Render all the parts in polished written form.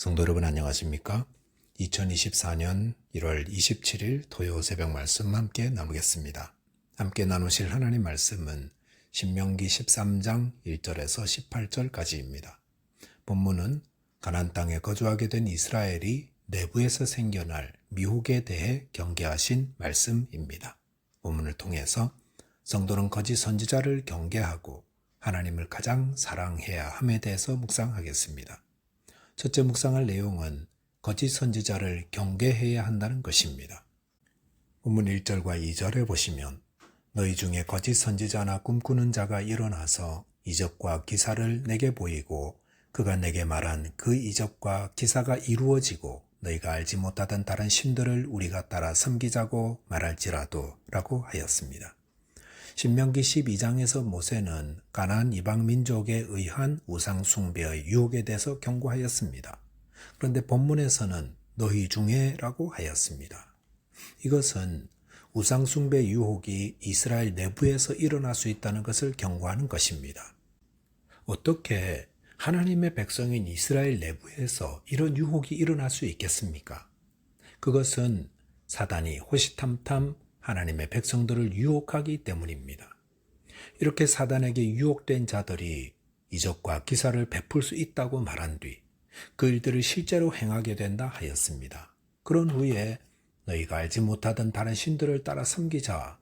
성도 여러분 안녕하십니까? 2024년 1월 27일 토요 새벽 말씀 함께 나누겠습니다. 함께 나누실 하나님 말씀은 신명기 13장 1절에서 18절까지입니다. 본문은 가나안 땅에 거주하게 된 이스라엘이 내부에서 생겨날 미혹에 대해 경계하신 말씀입니다. 본문을 통해서 성도는 거짓 선지자를 경계하고 하나님을 가장 사랑해야 함에 대해서 묵상하겠습니다. 첫째 묵상할 내용은 거짓 선지자를 경계해야 한다는 것입니다. 본문 1절과 2절에 보시면 너희 중에 거짓 선지자나 꿈꾸는 자가 일어나서 이적과 기사를 내게 보이고 그가 내게 말한 그 이적과 기사가 이루어지고 너희가 알지 못하던 다른 신들을 우리가 따라 섬기자고 말할지라도 라고 하였습니다. 신명기 12장에서 모세는 가나안 이방 민족에 의한 우상 숭배의 유혹에 대해서 경고하였습니다. 그런데 본문에서는 너희 중에 라고 하였습니다. 이것은 우상 숭배 유혹이 이스라엘 내부에서 일어날 수 있다는 것을 경고하는 것입니다. 어떻게 하나님의 백성인 이스라엘 내부에서 이런 유혹이 일어날 수 있겠습니까? 그것은 사단이 호시탐탐 하나님의 백성들을 유혹하기 때문입니다. 이렇게 사단에게 유혹된 자들이 이적과 기사를 베풀 수 있다고 말한 뒤 그 일들을 실제로 행하게 된다 하였습니다. 그런 후에 너희가 알지 못하던 다른 신들을 따라 섬기자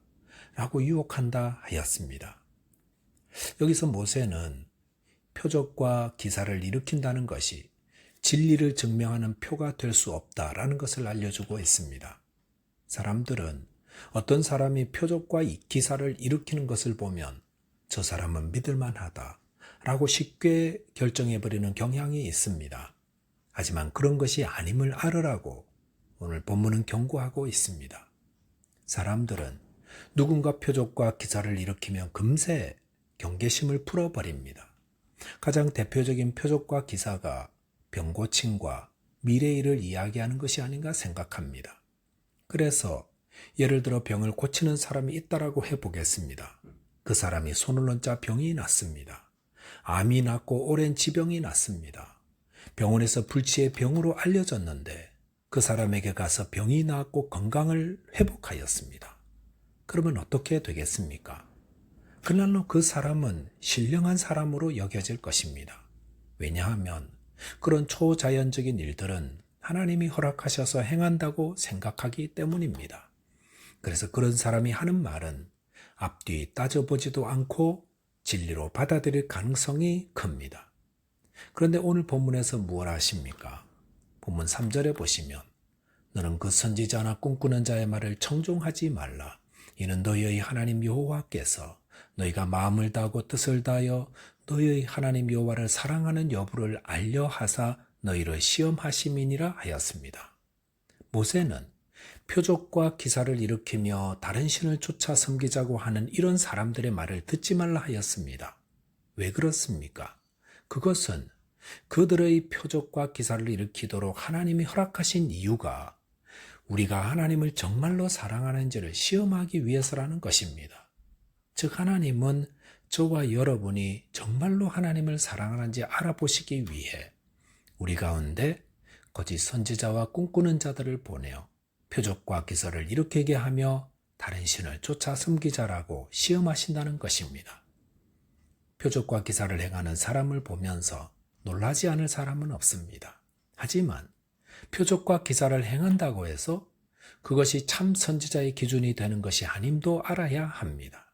라고 유혹한다 하였습니다. 여기서 모세는 표적과 기사를 일으킨다는 것이 진리를 증명하는 표가 될 수 없다라는 것을 알려주고 있습니다. 사람들은 어떤 사람이 표적과 기사를 일으키는 것을 보면 저 사람은 믿을만하다 라고 쉽게 결정해버리는 경향이 있습니다. 하지만 그런 것이 아님을 알으라고 오늘 본문은 경고하고 있습니다. 사람들은 누군가 표적과 기사를 일으키면 금세 경계심을 풀어버립니다. 가장 대표적인 표적과 기사가 병고침과 미래일을 이야기하는 것이 아닌가 생각합니다. 그래서 예를 들어 병을 고치는 사람이 있다라고 해보겠습니다. 그 사람이 손을 얹자 병이 낫습니다. 암이 낫고 오랜 지병이 낫습니다. 병원에서 불치의 병으로 알려졌는데 그 사람에게 가서 병이 나았고 건강을 회복하였습니다. 그러면 어떻게 되겠습니까? 그날로 그 사람은 신령한 사람으로 여겨질 것입니다. 왜냐하면 그런 초자연적인 일들은 하나님이 허락하셔서 행한다고 생각하기 때문입니다. 그래서 그런 사람이 하는 말은 앞뒤 따져보지도 않고 진리로 받아들일 가능성이 큽니다. 그런데 오늘 본문에서 무엇 하십니까? 본문 3절에 보시면 너는 그 선지자나 꿈꾸는 자의 말을 청종하지 말라. 이는 너희의 하나님 여호와께서 너희가 마음을 다하고 뜻을 다하여 너희의 하나님 여호와를 사랑하는 여부를 알려 하사 너희를 시험하심이니라 하였습니다. 모세는 표적과 기사를 일으키며 다른 신을 쫓아 섬기자고 하는 이런 사람들의 말을 듣지 말라 하였습니다. 왜 그렇습니까? 그것은 그들의 표적과 기사를 일으키도록 하나님이 허락하신 이유가 우리가 하나님을 정말로 사랑하는지를 시험하기 위해서라는 것입니다. 즉 하나님은 저와 여러분이 정말로 하나님을 사랑하는지 알아보시기 위해 우리 가운데 거짓 선지자와 꿈꾸는 자들을 보내어 표적과 기사를 일으키게 하며 다른 신을 쫓아 섬기자라고 시험하신다는 것입니다. 표적과 기사를 행하는 사람을 보면서 놀라지 않을 사람은 없습니다. 하지만 표적과 기사를 행한다고 해서 그것이 참 선지자의 기준이 되는 것이 아님도 알아야 합니다.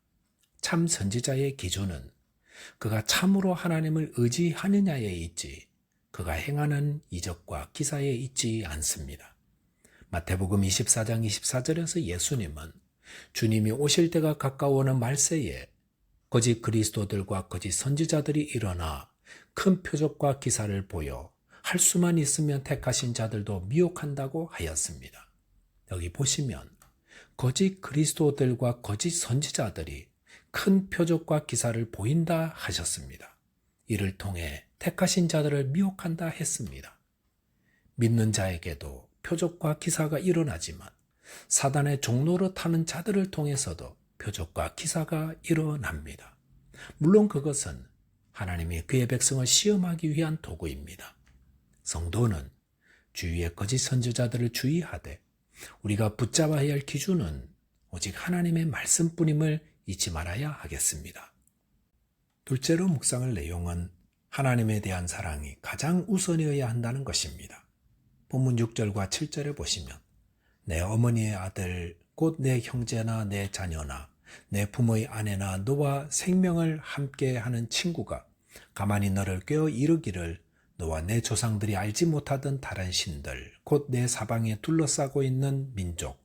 참 선지자의 기준은 그가 참으로 하나님을 의지하느냐에 있지 그가 행하는 이적과 기사에 있지 않습니다. 마태복음 24장 24절에서 예수님은 주님이 오실 때가 가까워오는 말세에 거짓 그리스도들과 거짓 선지자들이 일어나 큰 표적과 기사를 보여 할 수만 있으면 택하신 자들도 미혹한다고 하였습니다. 여기 보시면 거짓 그리스도들과 거짓 선지자들이 큰 표적과 기사를 보인다 하셨습니다. 이를 통해 택하신 자들을 미혹한다 했습니다. 믿는 자에게도 표적과 기사가 일어나지만 사단의 종로로 타는 자들을 통해서도 표적과 기사가 일어납니다. 물론 그것은 하나님이 그의 백성을 시험하기 위한 도구입니다. 성도는 주위의 거짓 선지자들을 주의하되 우리가 붙잡아야 할 기준은 오직 하나님의 말씀뿐임을 잊지 말아야 하겠습니다. 둘째로 묵상할 내용은 하나님에 대한 사랑이 가장 우선이어야 한다는 것입니다. 본문 6절과 7절에 보시면 내 어머니의 아들 곧 내 형제나 내 자녀나 내 부모의 아내나 너와 생명을 함께하는 친구가 가만히 너를 꿰어 이르기를 너와 내 조상들이 알지 못하던 다른 신들 곧 내 사방에 둘러싸고 있는 민족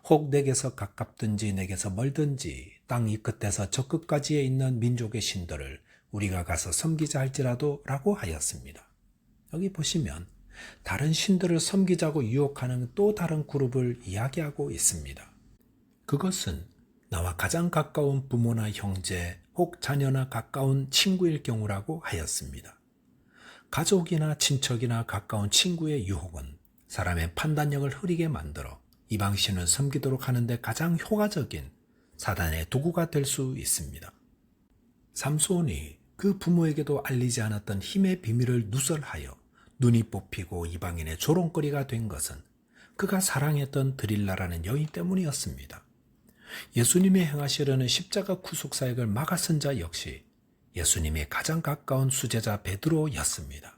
혹 내게서 가깝든지 내게서 멀든지 땅 이 끝에서 저 끝까지에 있는 민족의 신들을 우리가 가서 섬기자 할지라도 라고 하였습니다. 여기 보시면 다른 신들을 섬기자고 유혹하는 또 다른 그룹을 이야기하고 있습니다. 그것은 나와 가장 가까운 부모나 형제 혹 자녀나 가까운 친구일 경우라고 하였습니다. 가족이나 친척이나 가까운 친구의 유혹은 사람의 판단력을 흐리게 만들어 이방신을 섬기도록 하는데 가장 효과적인 사단의 도구가 될 수 있습니다. 삼손이 그 부모에게도 알리지 않았던 힘의 비밀을 누설하여 눈이 뽑히고 이방인의 조롱거리가 된 것은 그가 사랑했던 드릴라라는 여인 때문이었습니다. 예수님이 행하시려는 십자가 구속사역을 막아선 자 역시 예수님의 가장 가까운 수제자 베드로였습니다.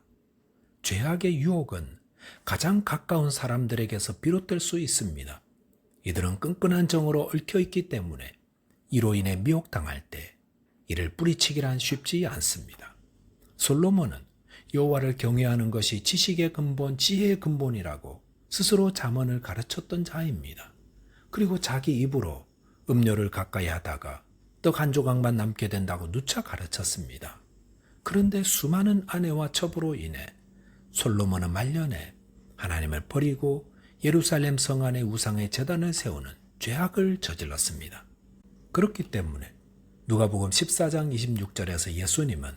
죄악의 유혹은 가장 가까운 사람들에게서 비롯될 수 있습니다. 이들은 끈끈한 정으로 얽혀있기 때문에 이로 인해 미혹당할 때 이를 뿌리치기란 쉽지 않습니다. 솔로몬은 여호와를 경외하는 것이 지식의 근본, 지혜의 근본이라고 스스로 잠언을 가르쳤던 자입니다. 그리고 자기 입으로 음료를 가까이 하다가 떡 한 조각만 남게 된다고 누차 가르쳤습니다. 그런데 수많은 아내와 첩으로 인해 솔로몬은 말년에 하나님을 버리고 예루살렘 성 안에 우상의 제단을 세우는 죄악을 저질렀습니다. 그렇기 때문에 누가복음 14장 26절에서 예수님은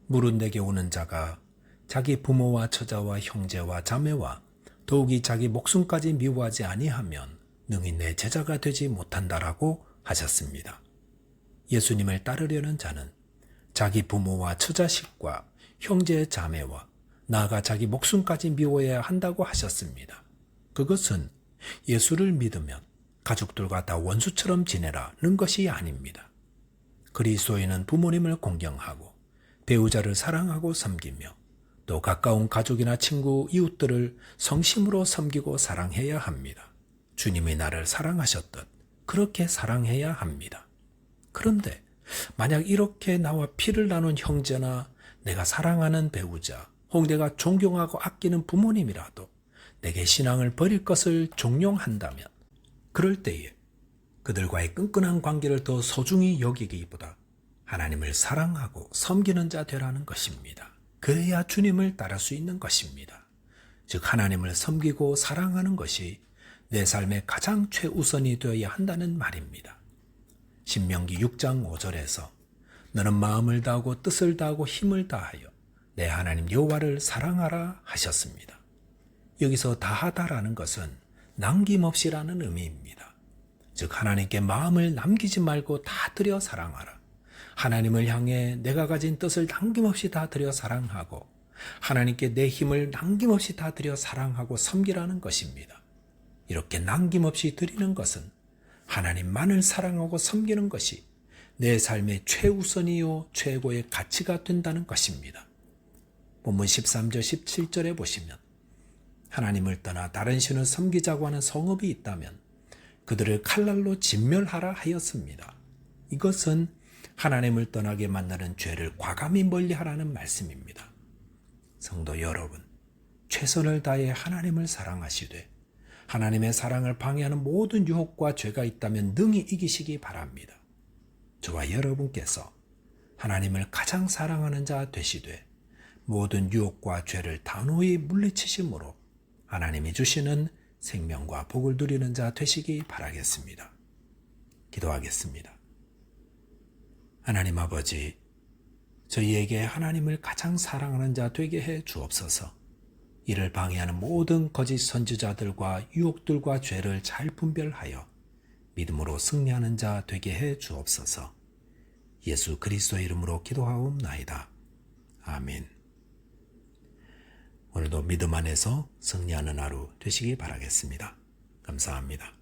물은 내게 오는 자가 자기 부모와 처자와 형제와 자매와 더욱이 자기 목숨까지 미워하지 아니하면 능히 내 제자가 되지 못한다라고 하셨습니다. 예수님을 따르려는 자는 자기 부모와 처자식과 형제 자매와 나아가 자기 목숨까지 미워해야 한다고 하셨습니다. 그것은 예수를 믿으면 가족들과 다 원수처럼 지내라는 것이 아닙니다. 그리스도인은 부모님을 공경하고 배우자를 사랑하고 섬기며 또 가까운 가족이나 친구, 이웃들을 성심으로 섬기고 사랑해야 합니다. 주님이 나를 사랑하셨듯 그렇게 사랑해야 합니다. 그런데 만약 이렇게 나와 피를 나눈 형제나 내가 사랑하는 배우자, 혹 내가 존경하고 아끼는 부모님이라도 내게 신앙을 버릴 것을 종용한다면 그럴 때에 그들과의 끈끈한 관계를 더 소중히 여기기보다 하나님을 사랑하고 섬기는 자 되라는 것입니다. 그래야 주님을 따를 수 있는 것입니다. 즉 하나님을 섬기고 사랑하는 것이 내 삶의 가장 최우선이 되어야 한다는 말입니다. 신명기 6장 5절에서 너는 마음을 다하고 뜻을 다하고 힘을 다하여 내 하나님 여호와를 사랑하라 하셨습니다. 여기서 다하다라는 것은 남김없이라는 의미입니다. 즉 하나님께 마음을 남기지 말고 다 들여 사랑하라. 하나님을 향해 내가 가진 뜻을 남김없이 다 들여 사랑하고 하나님께 내 힘을 남김없이 다 들여 사랑하고 섬기라는 것입니다. 이렇게 남김없이 드리는 것은 하나님만을 사랑하고 섬기는 것이 내 삶의 최우선이요 최고의 가치가 된다는 것입니다. 본문 13절 17절에 보시면 하나님을 떠나 다른 신을 섬기자고 하는 성읍이 있다면 그들을 칼날로 진멸하라 하였습니다. 이것은 하나님을 떠나게 만드는 죄를 과감히 멀리하라는 말씀입니다. 성도 여러분, 최선을 다해 하나님을 사랑하시되 하나님의 사랑을 방해하는 모든 유혹과 죄가 있다면 능히 이기시기 바랍니다. 저와 여러분께서 하나님을 가장 사랑하는 자 되시되 모든 유혹과 죄를 단호히 물리치심으로 하나님이 주시는 생명과 복을 누리는 자 되시기 바라겠습니다. 기도하겠습니다. 하나님 아버지, 저희에게 하나님을 가장 사랑하는 자 되게 해 주옵소서. 이를 방해하는 모든 거짓 선지자들과 유혹들과 죄를 잘 분별하여 믿음으로 승리하는 자 되게 해 주옵소서. 예수 그리스도의 이름으로 기도하옵나이다. 아멘. 오늘도 믿음 안에서 승리하는 하루 되시기 바라겠습니다. 감사합니다.